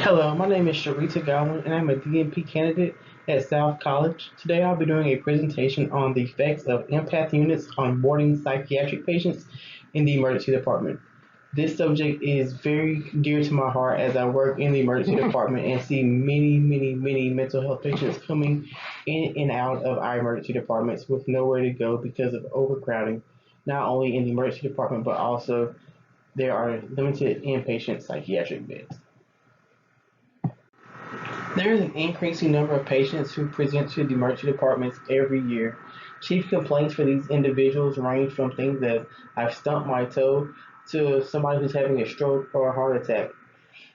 Hello, my name is Sharita Godwin, and I'm a DNP candidate at South College. Today, I'll be doing a presentation on the effects of empath units on boarding psychiatric patients in the emergency department. This subject is very dear to my heart as I work in the emergency department and see many mental health patients coming in and out of our emergency departments with nowhere to go because of overcrowding, not only in the emergency department, but also there are limited inpatient psychiatric beds. There is an increasing number of patients who present to the emergency departments every year. Chief complaints for these individuals range from things that I've stumped my toe to somebody who's having a stroke or a heart attack.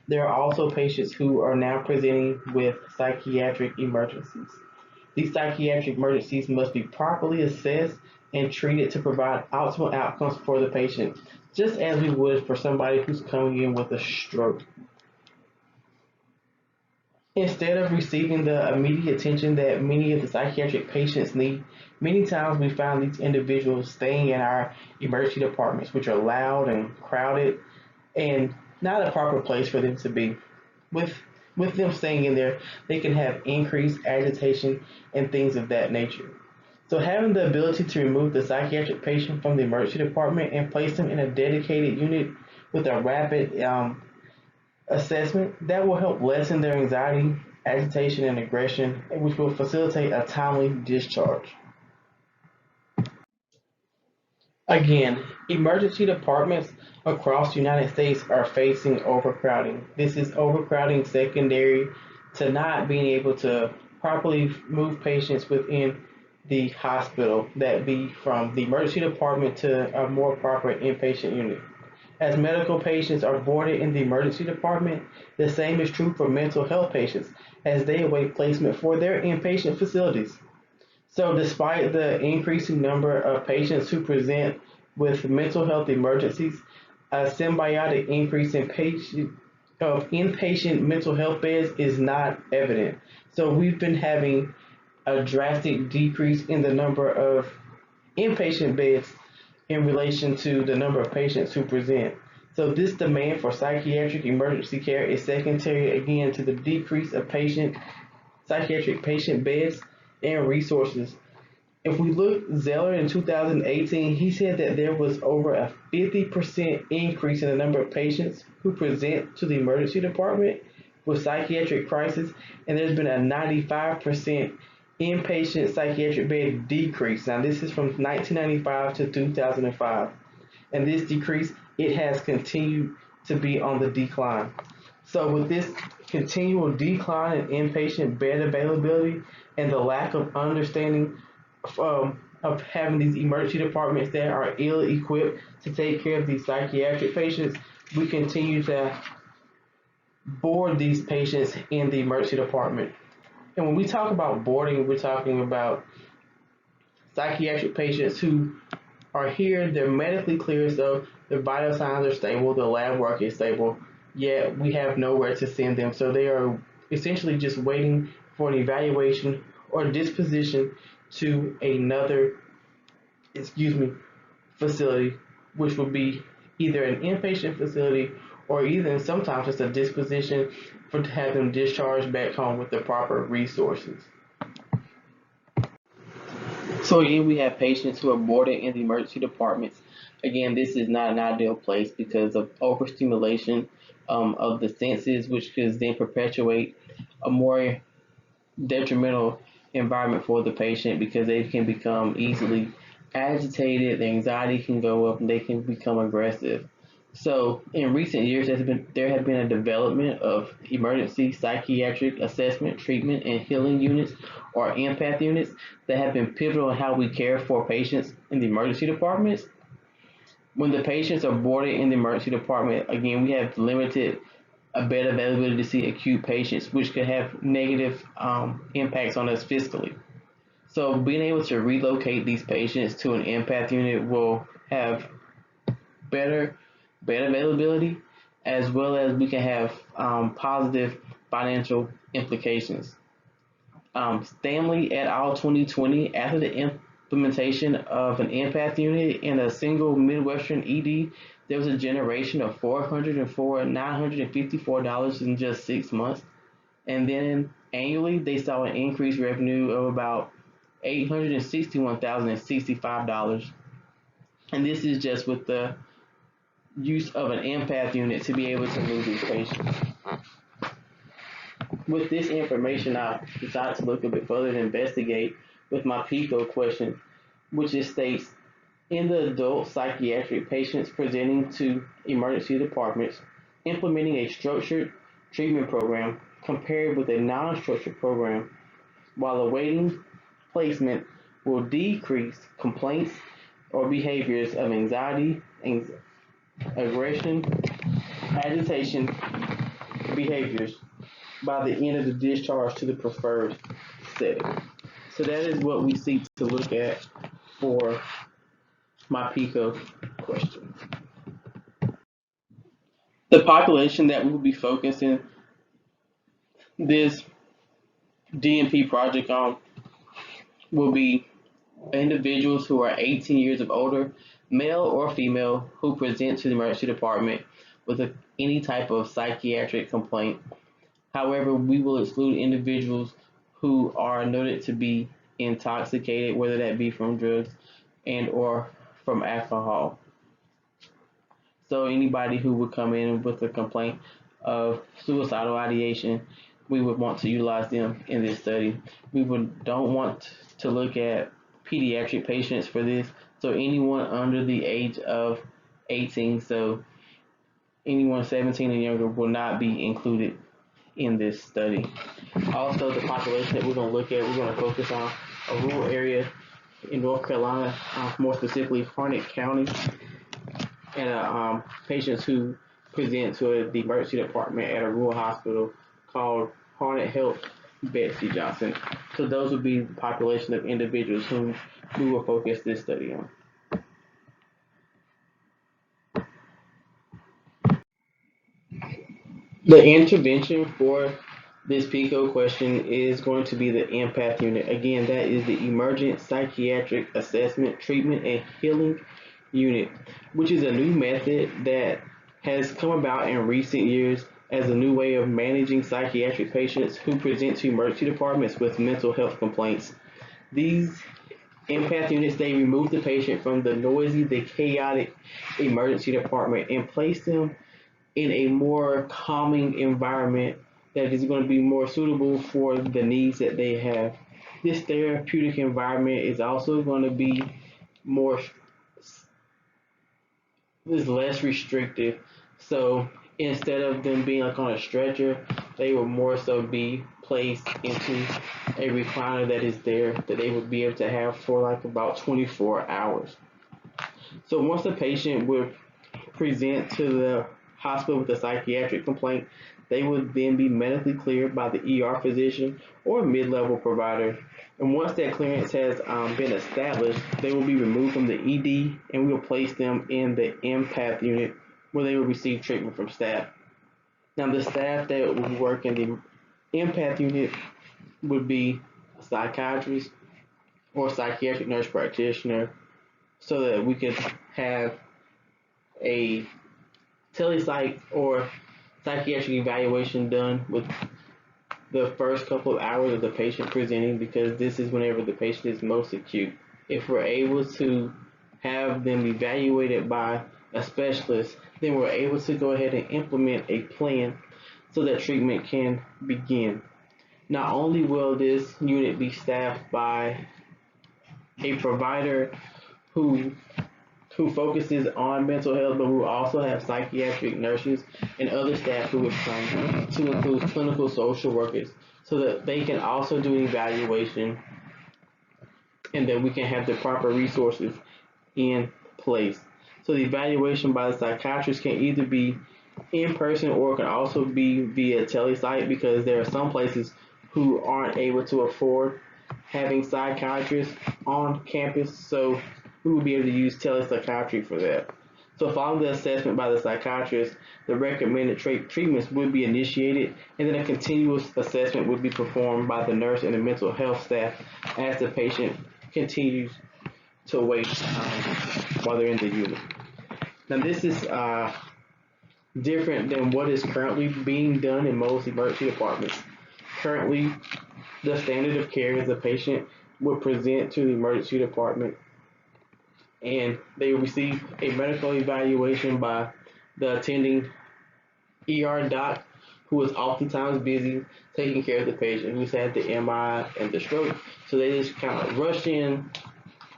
There are also patients who are now presenting with psychiatric emergencies. These psychiatric emergencies must be properly assessed and treated to provide optimal outcomes for the patient, just as we would for somebody who's coming in with a stroke. Instead of receiving the immediate attention that many of the psychiatric patients need, many times we find these individuals staying in our emergency departments, which are loud and crowded and not a proper place for them to be. With with them staying in there, they can have increased agitation and things of that nature. So having the ability to remove the psychiatric patient from the emergency department and place them in a dedicated unit with a rapid assessment that will help lessen their anxiety, agitation, and aggression, which will facilitate a timely discharge. Again, emergency departments across the United States are facing overcrowding. This is overcrowding secondary to not being able to properly move patients within the hospital, that be from the emergency department to a more proper inpatient unit. As medical patients are boarded in the emergency department, the same is true for mental health patients as they await placement for their inpatient facilities. So, despite the increasing number of patients who present with mental health emergencies, a symbiotic increase in inpatient mental health beds is not evident. So, we've been having a drastic decrease in the number of inpatient beds in relation to the number of patients who present. So this demand for psychiatric emergency care is secondary again to the decrease of psychiatric patient beds and resources. If we look Zeller in 2018, he said that there was over a 50% increase in the number of patients who present to the emergency department with psychiatric crisis, and there's been a 95% inpatient psychiatric bed decrease. Now, this is from 1995 to 2005, and this decrease it has continued to be on the decline. So, with this continual decline in inpatient bed availability and the lack of understanding of having these emergency departments that are ill equipped to take care of these psychiatric patients, we continue to board these patients in the emergency department. And when we talk about boarding, we're talking about psychiatric patients who are here, they're medically clear, so their vital signs are stable, their lab work is stable, yet we have nowhere to send them. So they are essentially just waiting for an evaluation or disposition to another, facility, which would be either an inpatient facility or even sometimes just a disposition for to have them discharged back home with the proper resources. So again, we have patients who are boarded in the emergency departments. Again, this is not an ideal place because of overstimulation of the senses, which could then perpetuate a more detrimental environment for the patient because they can become easily agitated, the anxiety can go up, and they can become aggressive. So, in recent years, there has been a development of emergency psychiatric assessment, treatment, and healing units, or empath units, that have been pivotal in how we care for patients in the emergency departments. When the patients are boarded in the emergency department, again, we have limited bed availability to see acute patients, which could have negative impacts on us fiscally. So, being able to relocate these patients to an empath unit will have better bed availability, as well as we can have positive financial implications. Stanley et al. 2020, after the implementation of an empath unit in a single Midwestern ED, there was a generation of $954 in just 6 months. And then annually, they saw an increased revenue of about $861,065. And this is just with the use of an empath unit to be able to move these patients. With this information, I decided to look a bit further and investigate with my PICO question, which it states, in the adult psychiatric patients presenting to emergency departments, implementing a structured treatment program compared with a non-structured program while awaiting placement will decrease complaints or behaviors of anxiety, aggression, agitation behaviors by the end of the discharge to the preferred setting. So that is what we seek to look at for my PICO question. The population that we will be focusing this DNP project on will be individuals who are 18 years of older, male or female, who present to the emergency department with any type of psychiatric complaint. However, we will exclude individuals who are noted to be intoxicated, whether that be from drugs and or from alcohol. So anybody who would come in with a complaint of suicidal ideation, we would want to utilize them in this study. We don't want to look at pediatric patients for this. So anyone under the age of 18, so anyone 17 and younger will not be included in this study. Also, the population that we're going to look at, we're going to focus on a rural area in North Carolina, more specifically Harnett County, and patients who present to the emergency department at a rural hospital called Harnett Health Betsy Johnson. So those would be the population of individuals whom we will focus this study on. The intervention for this PICO question is going to be the empath unit. Again, that is the Emergent Psychiatric Assessment, Treatment, and Healing Unit, which is a new method that has come about in recent years as a new way of managing psychiatric patients who present to emergency departments with mental health complaints. These empath units, they remove the patient from the noisy, the chaotic emergency department and place them in a more calming environment that is going to be more suitable for the needs that they have. This therapeutic environment is also going to be less restrictive. So instead of them being like on a stretcher, they will more so be placed into a recliner that is there that they would be able to have for like about 24 hours. So once the patient would present to the hospital with a psychiatric complaint, they would then be medically cleared by the ER physician or mid-level provider. And once that clearance has been established, they will be removed from the ED and we will place them in the empath unit where they will receive treatment from staff. Now, the staff that would work in the empath unit would be a psychiatrist or psychiatric nurse practitioner so that we could have a telepsych or psychiatric evaluation done with the first couple of hours of the patient presenting, because this is whenever the patient is most acute. If we're able to have them evaluated by a specialist, then we're able to go ahead and implement a plan so that treatment can begin. Not only will this unit be staffed by a provider who focuses on mental health, but who also have psychiatric nurses and other staff who would come to include clinical social workers so that they can also do an evaluation and that we can have the proper resources in place. So the evaluation by the psychiatrist can either be in person or it can also be via telepsych, because there are some places who aren't able to afford having psychiatrists on campus. So we will be able to use telepsychiatry for that. So following the assessment by the psychiatrist, the recommended treatments would be initiated, and then a continuous assessment would be performed by the nurse and the mental health staff as the patient continues to wait while they're in the unit. Now this is different than what is currently being done in most emergency departments. Currently, the standard of care is the patient will present to the emergency department and they receive a medical evaluation by the attending ER doc, who is oftentimes busy taking care of the patient who's had the MI and the stroke. So they just kind of rush in,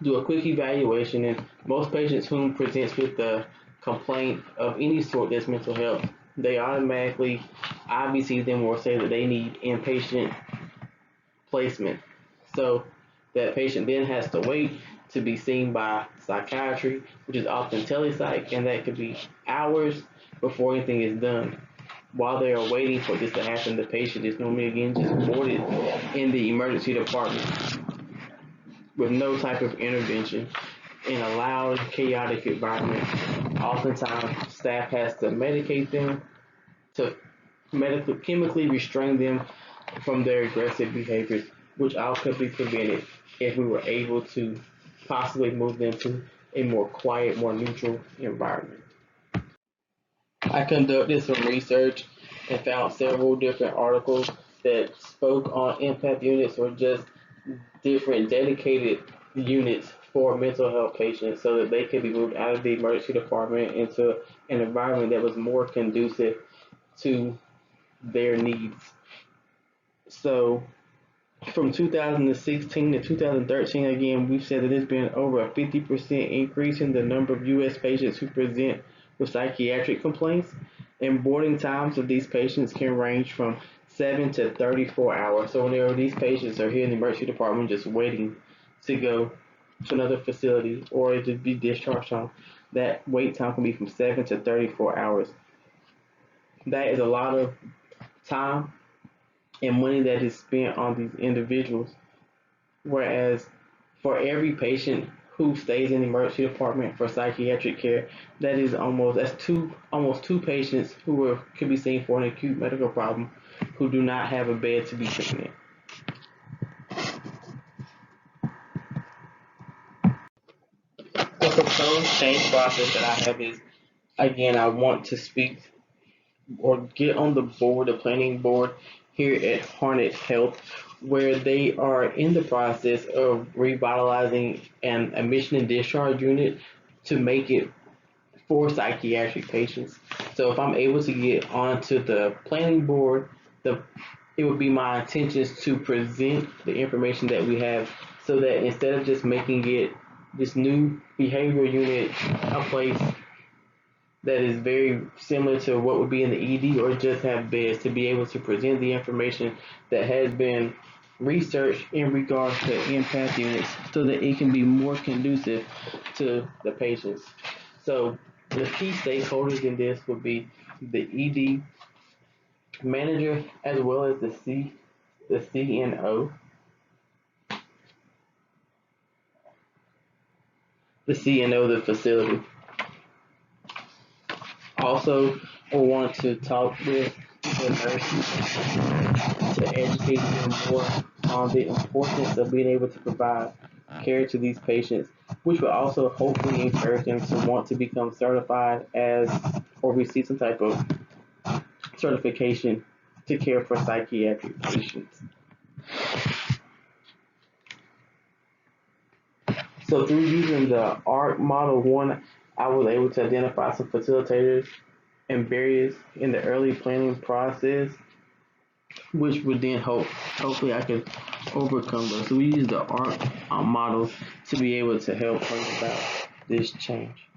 do a quick evaluation, and most patients who presents with the complaint of any sort that's mental health, they automatically, obviously, then will say that they need inpatient placement. So that patient then has to wait to be seen by psychiatry, which is often telepsych, and that could be hours before anything is done. While they are waiting for this to happen, the patient is normally again just boarded in the emergency department with no type of intervention in a loud, chaotic environment. Oftentimes, staff has to medicate them to chemically restrain them from their aggressive behaviors, which all could be prevented if we were able to possibly move them to a more quiet, more neutral environment. I conducted some research and found several different articles that spoke on empath units or just different dedicated units for mental health patients so that they could be moved out of the emergency department into an environment that was more conducive to their needs. So from 2016 to 2013, again, we've said that there's been over a 50% increase in the number of U.S. patients who present with psychiatric complaints, and boarding times of these patients can range from 7 to 34 hours. So whenever these patients are here in the emergency department just waiting to go to another facility or to be discharged home, that wait time can be from 7 to 34 hours. That is a lot of time and money that is spent on these individuals. Whereas for every patient who stays in the emergency department for psychiatric care, that is almost two patients who could be seen for an acute medical problem who do not have a bed to be taken in. The proposed change process that I have is, again, I want to speak or get on the board, the planning board here at Harnett Health, where they are in the process of revitalizing an admission and discharge unit to make it for psychiatric patients. So if I'm able to get onto the planning board, it would be my intentions to present the information that we have so that instead of just making it this new behavioral unit a place that is very similar to what would be in the ED or just have beds, to be able to present the information that has been researched in regards to empath units so that it can be more conducive to the patients. So the key stakeholders in this would be the ED manager as well as the CNO, the facility. Also, I want to talk with the nurses to educate them more on the importance of being able to provide care to these patients, which will also hopefully encourage them to want to become certified as or receive some type of certification to care for psychiatric patients. So through using the ARC model 1, I was able to identify some facilitators and barriers in the early planning process, which would then hopefully I could overcome those. So we use the ARC model to be able to help bring about this change.